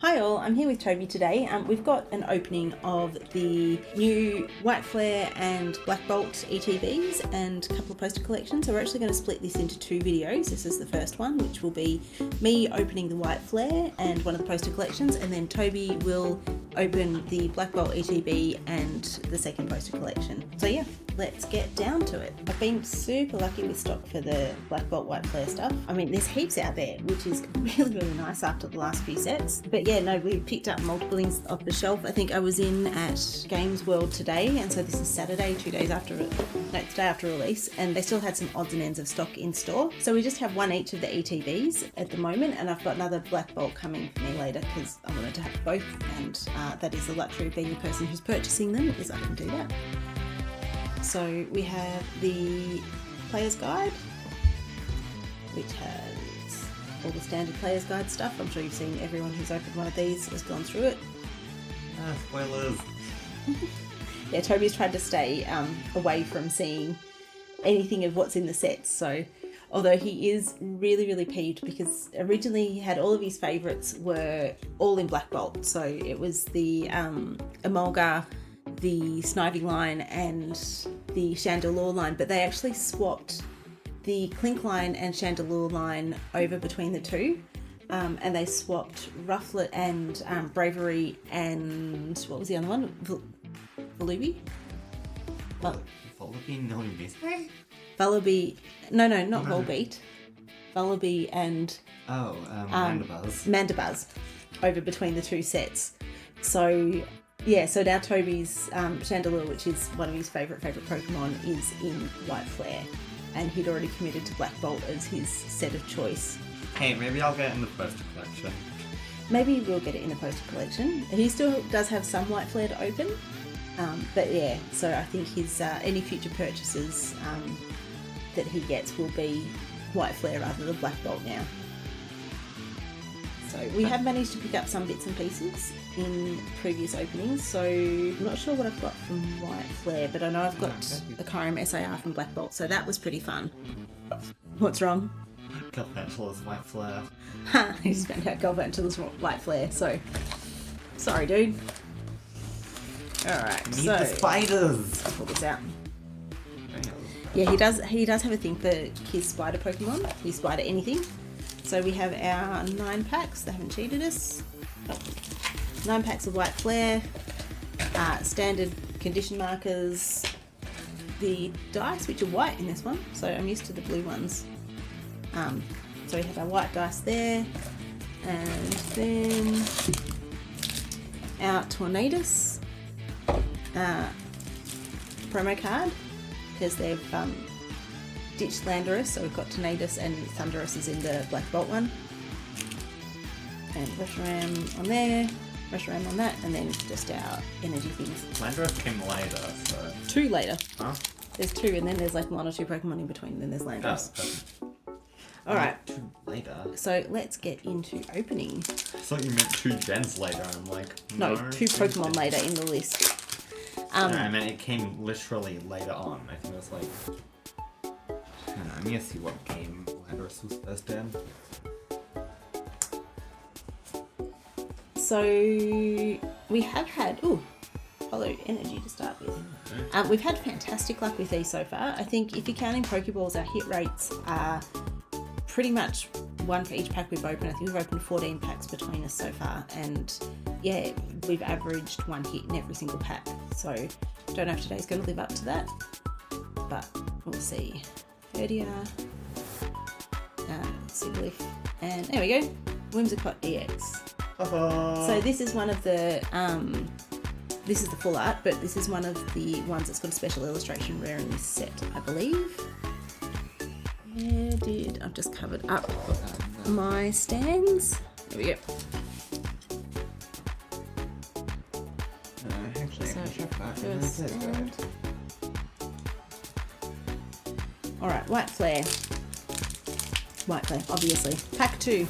Hi all, I'm here with Toby today. We've got an opening of the new White Flare and Black Bolt ETBs and a couple of poster collections. So we're actually going to split this into two videos. This is the first one, which will be me opening the White Flare and one of the poster collections, and then Toby will open the Black Bolt ETB and the second poster collection. So yeah, let's get down to it. I've been super lucky with stock for the Black Bolt White Flare stuff. I mean, there's heaps out there, which is really nice after the last few sets. But yeah, no, we picked up multiple things off the shelf. I think I was in at Games World today, and so this is Saturday, the day after release, and they still had some odds and ends of stock in store. So we just have one each of the ETBs at the moment, and I've got another Black Bolt coming for me later because I wanted to have both, and that is the luxury of being the person who's purchasing them, is I can do that. So we have the Player's Guide, which has all the standard Player's Guide stuff. I'm sure you've seen everyone who's opened one of these has gone through it. Spoilers. Yeah, Toby's tried to stay away from seeing anything of what's in the sets. So, although he is really peeved because originally he had all of his favourites were all in Black Bolt. So it was the Emolga, the Snivy line and the Chandelure line, but they actually swapped the Clink line and Chandelure line over between the two, and they swapped Rufflet and Bravery and what was the other one? Volubi? Volubi, no, Whisper? Volbeat. No, not Volbeat. Volbeat and Mandibuzz over between the two sets. So yeah, so now Toby's Chandelure, which is one of his favourite Pokemon, is in White Flare, and he'd already committed to Black Bolt as his set of choice. Hey, maybe I'll get it in the poster collection. Maybe we'll get it in the poster collection. He still does have some White Flare to open, but yeah, so I think his any future purchases that he gets will be White Flare rather than Black Bolt now. So we have managed to pick up some bits and pieces in previous openings, so I'm not sure what I've got from White Flare, but I know I've got a Kyurem SAR from Black Bolt, so that was pretty fun. What's wrong? Galvantula's White Flare. Ha! He just found out Galvantula's White Flare, so sorry, dude. Alright, Meet so the spiders! I'll pull this out. Yeah, he does have a thing for his spider Pokemon, his spider anything. So we have our 9 packs, they haven't cheated us. 9 packs of White Flare, standard condition markers, the dice, which are white in this one, so I'm used to the blue ones. So we have our white dice there, and then our Tornadus promo card, because they've ditched Landorus, so we've got Tornadus and Thundurus is in the Black Bolt one. And Reshiram on there, Reshiram on that, and then just our energy things. Landorus came later, so... 2 later. Huh? There's 2, and then there's like 1 or 2 Pokemon in between, and then there's Landorus. Alright. 2 later? So let's get into opening. I thought you meant 2 gens later, and I'm like, No, 2 Pokemon later in the list. No, I meant it came literally later on. I think it was like... I don't know, I'm gonna see what game Landorus was first in. So we have had Hollow Energy to start with. We've had fantastic luck with these so far. I think if you're counting Pokeballs, our hit rates are pretty much 1 for each pack we've opened. I think we've opened 14 packs between us so far, and yeah, we've averaged 1 hit in every single pack. So don't know if today's going to live up to that, but we'll see. Herdia, Sigilyph, and there we go, Whimsicott EX. So this is one of the, this is the full art, but this is one of the ones that's got a special illustration rare in this set, I believe. I've just covered up my stands. There we go. Actually, I can check that. First stand. Alright, White Flare. White Flare, obviously. Pack 2.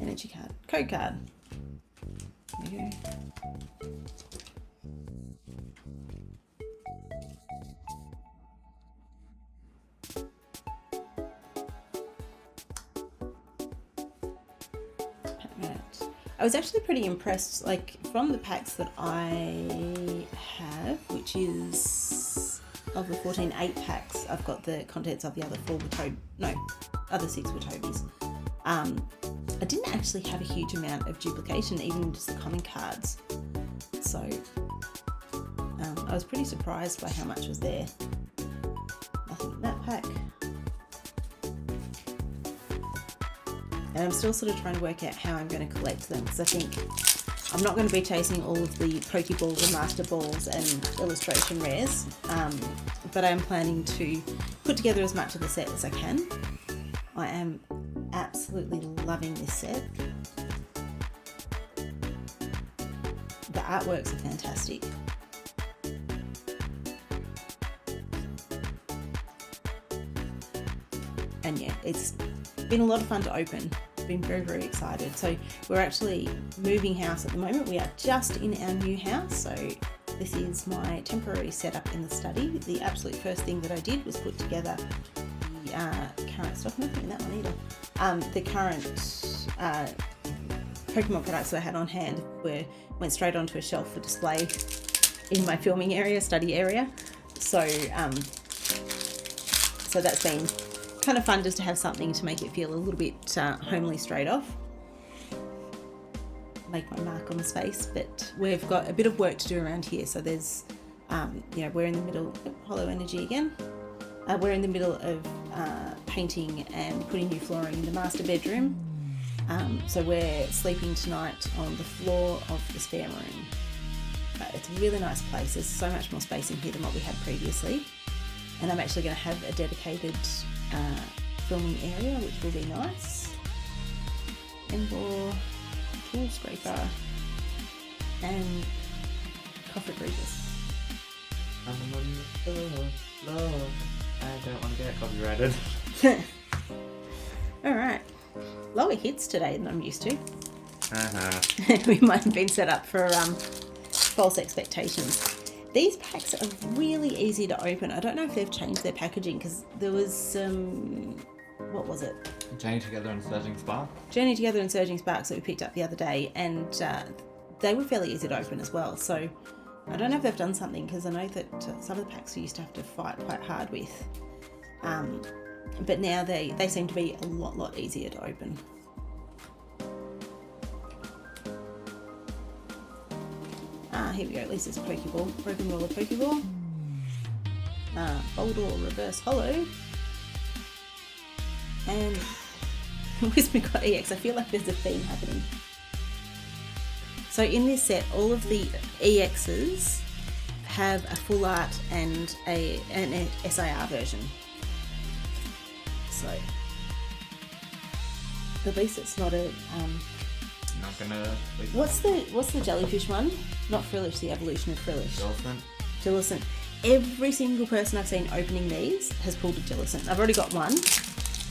Energy card. Code card. There you go. I was actually pretty impressed, like from the packs that I have, which is of the 14 8-packs, I've got the contents of the other 4 other 6 were Toby's. I didn't actually have a huge amount of duplication, even just the common cards. So I was pretty surprised by how much was there. Nothing in that pack. And I'm still sort of trying to work out how I'm going to collect them, because I think I'm not going to be chasing all of the Pokeballs and Master Balls and illustration rares, but I'm planning to put together as much of the set as I can. I am absolutely loving this set. The artworks are fantastic. And yeah, it's been a lot of fun to open. Been very, very excited. So we're actually moving house at the moment. We are just in our new house. So this is my temporary setup in the study. The absolute first thing that I did was put together the current stock. I'm not doing that one either. The current Pokemon products that I had on hand went straight onto a shelf for display in my filming area, study area. So so that's been kind of fun just to have something to make it feel a little bit homely straight off. Make my mark on the space, but we've got a bit of work to do around here. So there's, we're in the middle, hollow energy again. We're in the middle of painting and putting new flooring in the master bedroom. So we're sleeping tonight on the floor of the spare room. It's a really nice place. There's so much more space in here than what we had previously. And I'm actually going to have a dedicated filming area, which will be nice. Endor, tool scraper, and coffer greasers. I don't want to get copyrighted. Alright. Lower hits today than I'm used to. Uh-huh. We might have been set up for false expectations. These packs are really easy to open. I don't know if they've changed their packaging, because there was what was it? Journey Together and Surging Spark. Journey Together and Surging Sparks that we picked up the other day, and they were fairly easy to open as well. So I don't know if they've done something, because I know that some of the packs we used to have to fight quite hard with. But now they seem to be a lot easier to open. Here we go, at least it's a Pokeball. Broken Roller Pokeball. Boldor Reverse Hollow. And Whismicott EX. I feel like there's a theme happening. So in this set, all of the EXs have a full art and an SIR version. So at least it's not a Not gonna. What's the jellyfish one? Not Frillish, the evolution of Frillish. Jellicent. Every single person I've seen opening these has pulled a Jellicent. I've already got one,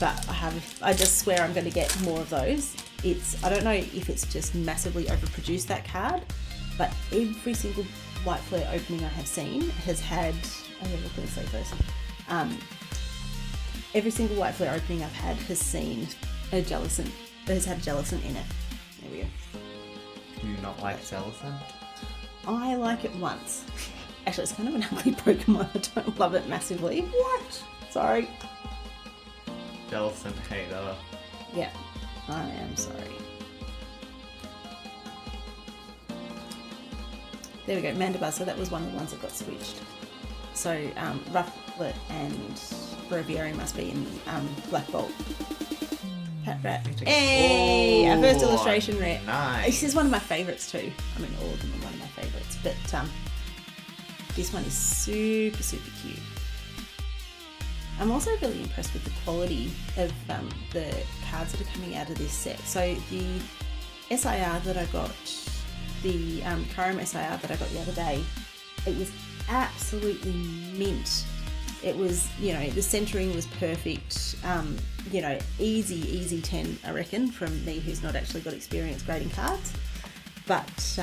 but I just swear I'm going to get more of those. I don't know if it's just massively overproduced, that card, but every single White Flare opening I have seen has had. Oh yeah, look at this first. Every single White Flare opening I've had has seen a Jellicent. Has had a Jellicent in it. There we go. Do you not like Jellicent? I like it once. Actually, it's kind of an ugly Pokemon. I don't love it massively. What? Sorry. Jellicent hater. Yeah, I am sorry. There we go, Mandibuzz. So that was one of the ones that got switched. So Rufflet and Braviary must be in Black Bolt. Pat Rat. Hey! Our first illustration rare. Nice. This is one of my favourites too. I mean, all of them are one of my favourites, but this one is super cute. I'm also really impressed with the quality of the cards that are coming out of this set. So the SIR that I got, the Karam SIR that I got the other day, it was absolutely mint. It was, the centering was perfect. Easy 10, I reckon, from me who's not actually got experience grading cards. But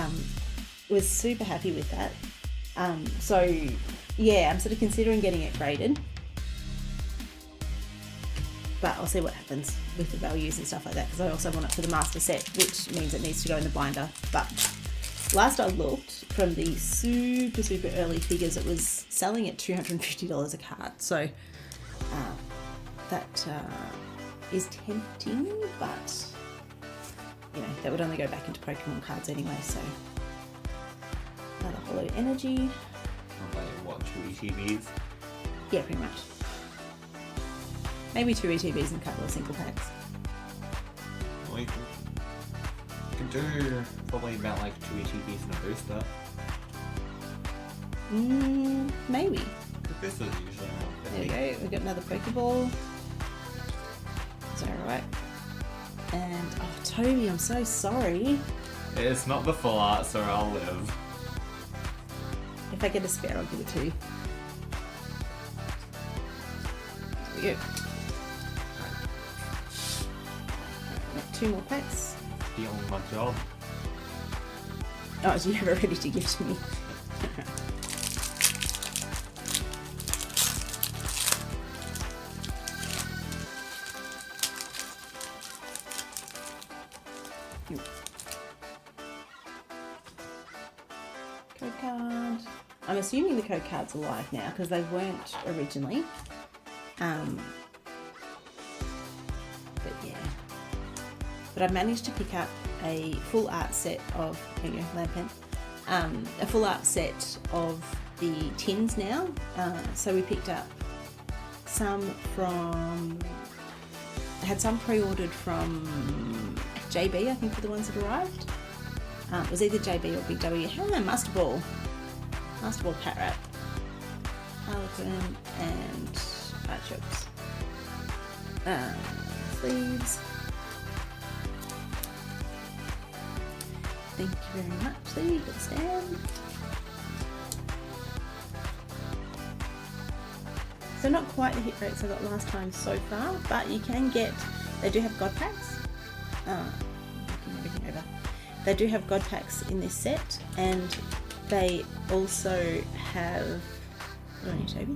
was super happy with that. So yeah, I'm sort of considering getting it graded. but I'll see what happens with the values and stuff like that, because I also want it for the master set, which means it needs to go in the binder. But last I looked, from the super early figures, it was selling at $250 a card. So that is tempting, but you know, that would only go back into Pokemon cards anyway. So another Hollow Energy. I'll buy what, 2 ETBs? Yeah, pretty much. Maybe 2 ETBs and a couple of single packs. Well, you can do probably about like 2 ETBs and a booster. Maybe. The boosters are usually around 50. There we go. We've got another Pokeball. Is that alright? And oh, Toby, I'm so sorry. It's not the full art, so I'll live. If I get a spare, I'll give it to you. There we go. Right, 2 more packs. Stealing my job. Oh, so you have it ready to give to me. Code card. I'm assuming the code card's alive now because they weren't originally. But yeah. But I've managed to pick up a full art set of, here you go, Lampen. A full art set of the tins now. So we picked up some from, I had some pre-ordered from JB, I think, were the ones that arrived. It was either JB or Big W. Master Ball Cat Wrap, Harlequin, and Artichokes. Sleeves. Thank you very much, Lee, for the stand. So not quite the hit rates I got last time so far, but you can get, they do have God packs. Looking everything over. They do have God packs in this set, and they also have, what do I need, Toby?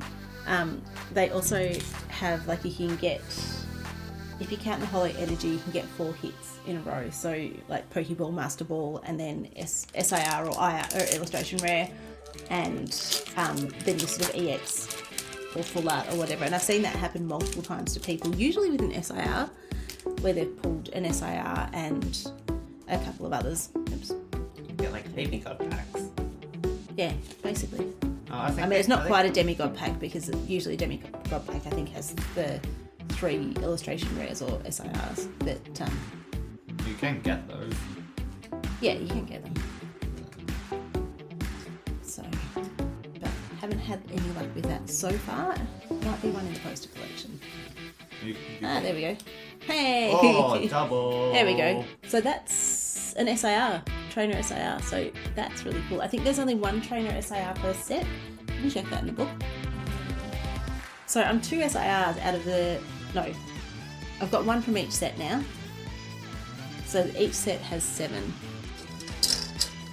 They also have, like, you can get, if you count the Hollow Energy, you can get 4 hits in a row. So like Pokeball, Master Ball, and then SIR or IR or Illustration Rare, and then the sort of EX or full art or whatever. And I've seen that happen multiple times to people, usually with an SIR, where they've pulled an SIR and a couple of others. Oops. You get like demigod packs. Yeah, basically. Oh, I mean, it's not quite a demigod pack, because usually a demigod pack, I think, has the 3 illustration rares or SIRs. But you can get those. yeah, you can get them. So, but haven't had any luck with that so far. Might be one in the poster collection. There we go. Hey! Oh, double! There we go. So that's an SIR, trainer SIR. So that's really cool. I think there's only 1 trainer SIR per set. Let me check that in the book. So I'm 2 SIRs out of the, no, I've got 1 from each set now. So each set has 7.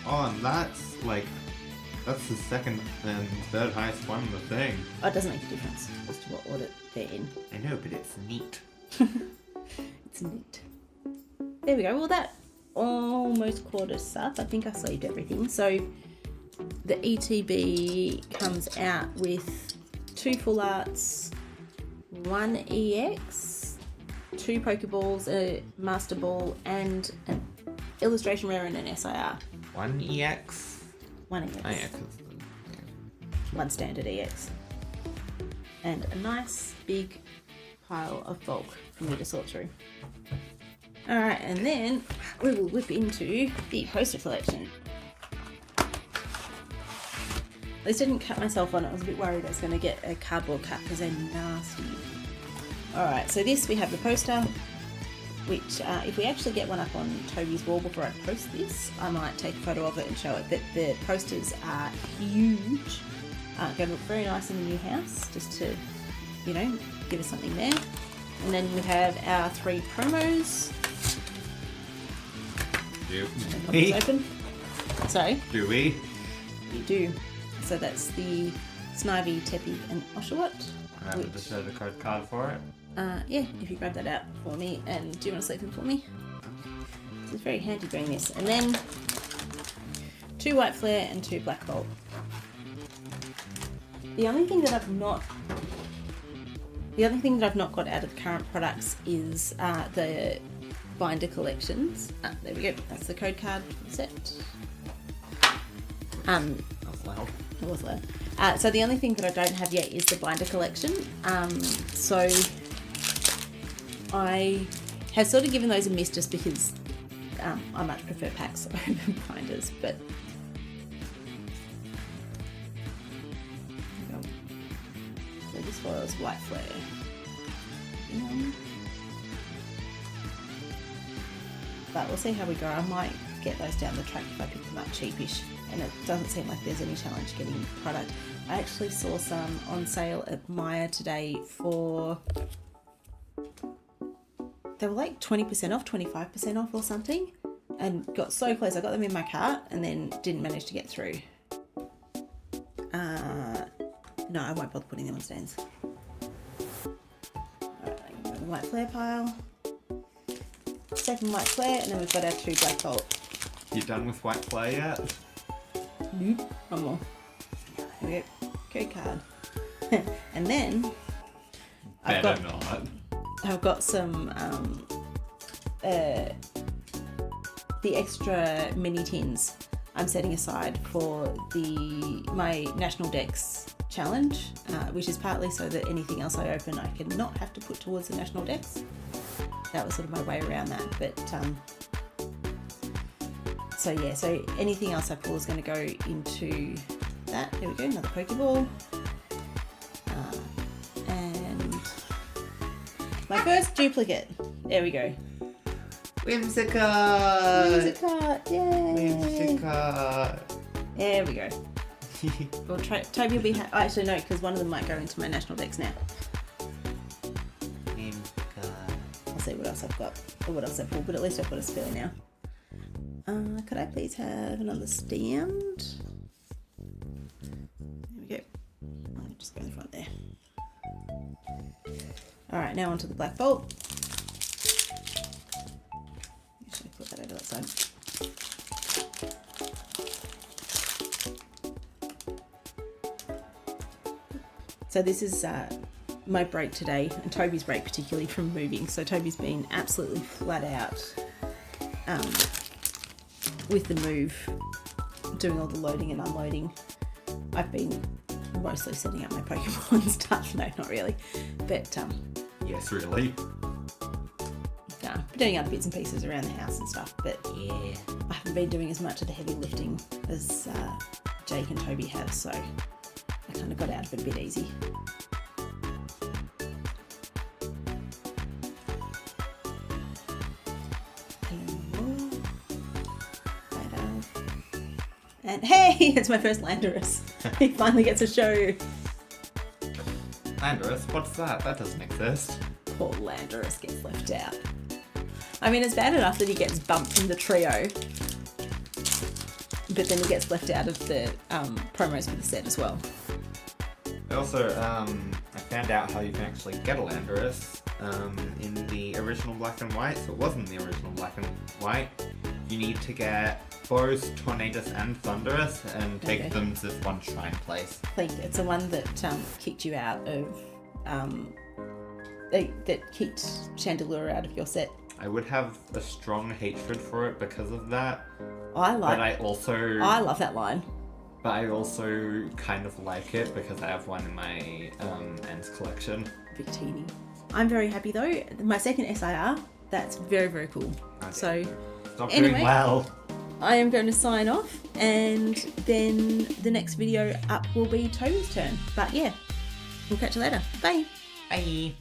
Oh, and that's like, that's the second and third highest one in the thing. Oh, it doesn't make a difference as to what order they're in. I know, but it's neat. It's neat. There we go. Well, that almost caught us up. I think I saved everything. So the ETB comes out with 2 full arts, 1 EX, 2 Pokeballs, a Master Ball, and an Illustration Rare and an SIR. 1 EX? 1 EX. Oh, yeah, 1 standard EX. And a nice big pile of bulk for me to sort through. Alright, and then we will whip into the poster collection. At least I didn't cut myself on it. I was a bit worried I was going to get a cardboard cut because they're nasty. Alright, so this, we have the poster, which if we actually get one up on Toby's wall before I post this, I might take a photo of it and show it. But the posters are huge. Going to look very nice in the new house, just to, you know, give us something there. And then we have our 3 promos. Do we? Open. Sorry? Do we? We do. So that's the Snivy, Tepi, and Oshawott. I have to show the code card for it. Yeah, if you grab that out for me, and do you want to sleep them for me? It's very handy doing this. And then 2 White Flare and 2 Black Bolt. The only thing that I've not got out of the current products is the binder collections. There we go. That's the code card set. That's loud. It was loud. So the only thing that I don't have yet is the binder collection. So I have sort of given those a miss just because I much prefer packs over binders, but so this was White Flare. But we'll see how we go. I might get those down the track if I pick them up cheapish, and it doesn't seem like there's any challenge getting product. I actually saw some on sale at Myer today for, they were like 20% off, 25% off or something, and got so close. I got them in my cart and then didn't manage to get through. No, I won't bother putting them on stands. Alright, I'm going to the White Flare pile. Second White Flare, and then we've got our 2 Black Bolt. You done with White Flare yet? Nope. One more. Here we go. Code card. And then I've got some the extra mini tins I'm setting aside for my National Decks challenge, which is partly so that anything else I open I can not have to put towards the National Decks. That was sort of my way around that, but so yeah, so anything else I pull is going to go into that. There we go, another Pokeball. And my first duplicate. There we go. Whimsicott! Whimsicott, yay! Whimsicott! There we go. Well, Toby will be actually no, because one of them might go into my National Decks now. I'll see what else I've got, or what else I've pulled, but at least I've got a spare now. Could I please have another stand? There we go. I'll just go in the front there. Alright, now onto the Black Bolt. Actually put that over that side. So this is my break today, and Toby's break particularly from moving. So Toby's been absolutely flat out with the move, doing all the loading and unloading. I've been mostly setting up my Pokemon and stuff. No, not really, but Yes, really. Doing other bits and pieces around the house and stuff. But yeah, I haven't been doing as much of the heavy lifting as Jake and Toby have, so I kind of got out of it a bit easy. And hey, it's my first Landorus. He finally gets a show. Landorus? What's that? That doesn't exist. Poor Landorus gets left out. I mean, it's bad enough that he gets bumped from the trio, but then he gets left out of the promos for the set as well. Also, I found out how you can actually get a Landorus in the original Black and White. So it wasn't the original Black and White. You need to get both Tornadus and Thunderous and take them to this one shrine place. Like, it's the one that kicked you out of, that kicked Chandelure out of your set. I would have a strong hatred for it because of that. I love that line. But I also kind of like it because I have one in my Ents collection. Big teeny. I'm very happy though. My second SIR, that's very, very cool. Okay. So, Stop anyway, doing well. I am going to sign off, and then the next video up will be Toby's turn. But yeah, we'll catch you later. Bye. Bye.